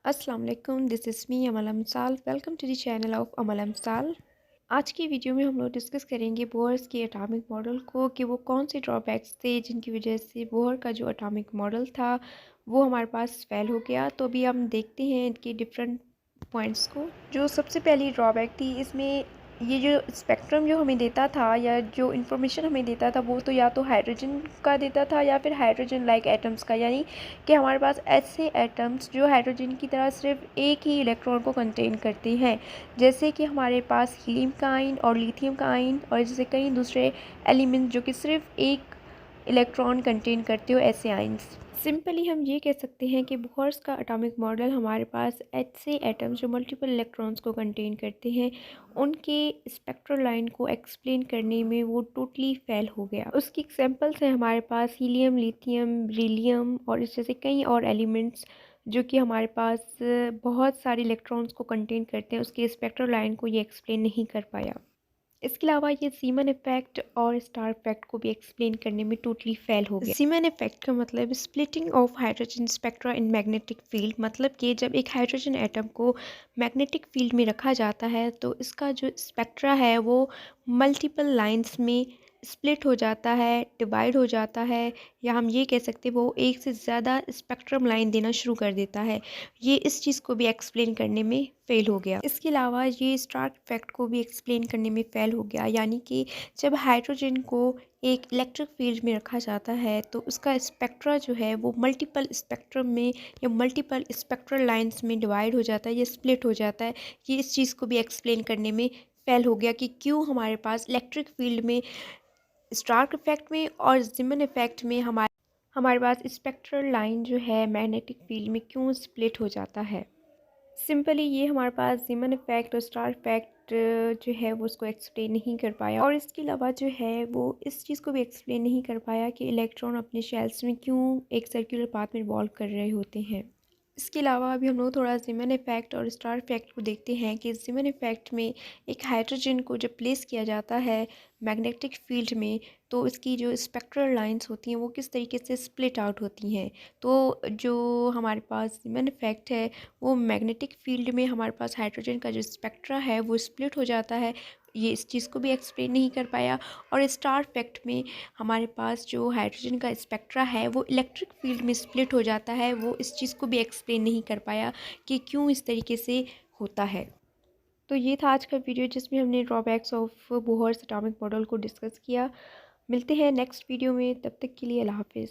अस्सलाम वालेकुम, this is me Amal Amsal. Welcome to the channel of Amal Amsal. आज की वीडियो में हम लोग डिस्कस करेंगे बोहर्स के एटॉमिक मॉडल को कि वो कौन से ड्रॉबैक्स थे जिनकी वजह से बोहर का जो एटॉमिक मॉडल था वो हमारे पास फेल हो गया। तो अभी हम देखते हैं इनके डिफरेंट पॉइंट्स को। जो सबसे पहली ड्रॉबैक थी इसमें, ये जो स्पेक्ट्रम जो हमें देता था या जो इन्फॉर्मेशन हमें देता था वो तो या तो हाइड्रोजन का देता था या फिर हाइड्रोजन लाइक एटम्स का, यानी कि हमारे पास ऐसे एटम्स जो हाइड्रोजन की तरह सिर्फ एक ही इलेक्ट्रॉन को कंटेन करते हैं, जैसे कि हमारे पास हीलियम का आयन और लिथियम का आयन और जैसे कई दूसरे एलिमेंट जो कि सिर्फ एक इलेक्ट्रॉन कंटेन करते हो, ऐसे आयन्स। सिंपली हम ये कह सकते हैं कि बोहर्स का एटॉमिक मॉडल हमारे पास ऐसे एटम्स जो मल्टीपल इलेक्ट्रॉन्स को कंटेन करते हैं, उनके स्पेक्ट्रल लाइन को एक्सप्लेन करने में वो टोटली फेल हो गया। उसकी एग्जांपल्स हैं हमारे पास हीलियम, लिथियम, बेरिलियम और इस जैसे कई और एलिमेंट्स जो कि हमारे पास बहुत सारे इलेक्ट्रॉन्स को कंटेन करते हैं। उसके स्पेक्ट्रल लाइन को ये एक्सप्लेन नहीं कर पाया। इसके अलावा ये सीमन इफ़ेक्ट और स्टार इफ़ेक्ट को भी एक्सप्लेन करने में टोटली फेल हो गया। सीमन इफ़ेक्ट का मतलब splitting of hydrogen spectra in magnetic field, मतलब कि जब एक हाइड्रोजन एटम को मैग्नेटिक फील्ड में रखा जाता है तो इसका जो स्पेक्ट्रा है वो मल्टीपल लाइंस में स्प्लिट हो जाता है, डिवाइड हो जाता है, या हम ये कह सकते हैं वो एक से ज़्यादा स्पेक्ट्रम लाइन देना शुरू कर देता है। ये इस चीज़ को भी एक्सप्लेन करने में फ़ेल हो गया। इसके अलावा ये स्टार इफ़ेक्ट को भी एक्सप्लेन करने में फ़ेल हो गया, यानी कि जब हाइड्रोजन को एक इलेक्ट्रिक फील्ड में रखा जाता है तो उसका स्पेक्ट्रा जो है वो मल्टीपल स्पेक्ट्रम में या मल्टीपल स्पेक्ट्रल लाइंस में डिवाइड हो जाता है या स्प्लिट हो जाता है। ये इस चीज़ को भी एक्सप्लेन करने में फ़ेल हो गया कि क्यों हमारे पास इलेक्ट्रिक फील्ड में, स्टार्क इफ़ेक्ट में और ज़िमन इफ़ेक्ट में हमारे पास स्पेक्ट्रल लाइन जो है मैग्नेटिक फील्ड में क्यों स्प्लिट हो जाता है। सिंपली ये हमारे पास ज़ीमन इफ़ेक्ट और स्टार इफ़ेक्ट जो है वो उसको एक्सप्लेन नहीं कर पाया, और इसके अलावा जो है वो इस चीज़ को भी एक्सप्लेन नहीं कर पाया कि इलेक्ट्रॉन अपने शेल्स में क्यों एक सर्कुलर पाथ में रिवॉल्व कर रहे होते हैं। इसके अलावा अभी हम लोग थोड़ा ज़ीमन इफ़ेक्ट और स्टार इफ़ेक्ट को देखते हैं कि ज़ीमन इफ़ेक्ट में एक हाइड्रोजन को जब प्लेस किया जाता है मैग्नेटिक फील्ड में तो इसकी जो स्पेक्ट्रल लाइंस होती हैं वो किस तरीके से स्प्लिट आउट होती हैं। तो जो हमारे पास ज़ीमन इफ़ेक्ट है वो मैग्नेटिक फील्ड में हमारे पास हाइड्रोजन का जो स्पेक्ट्रा है वो स्प्लिट हो जाता है, ये इस चीज़ को भी एक्सप्लेन नहीं कर पाया। और स्टार इफ़ेक्ट में हमारे पास जो हाइड्रोजन का स्पेक्ट्रा है वो इलेक्ट्रिक फील्ड में स्प्लिट हो जाता है, वो इस चीज़ को भी एक्सप्लेन नहीं कर पाया कि क्यों इस तरीके से होता है। तो ये था आज का वीडियो जिसमें हमने drawbacks of Bohr's atomic model को डिस्कस किया। मिलते हैं नेक्स्ट वीडियो में, तब तक के लिए अल्लाह हाफ़िज़।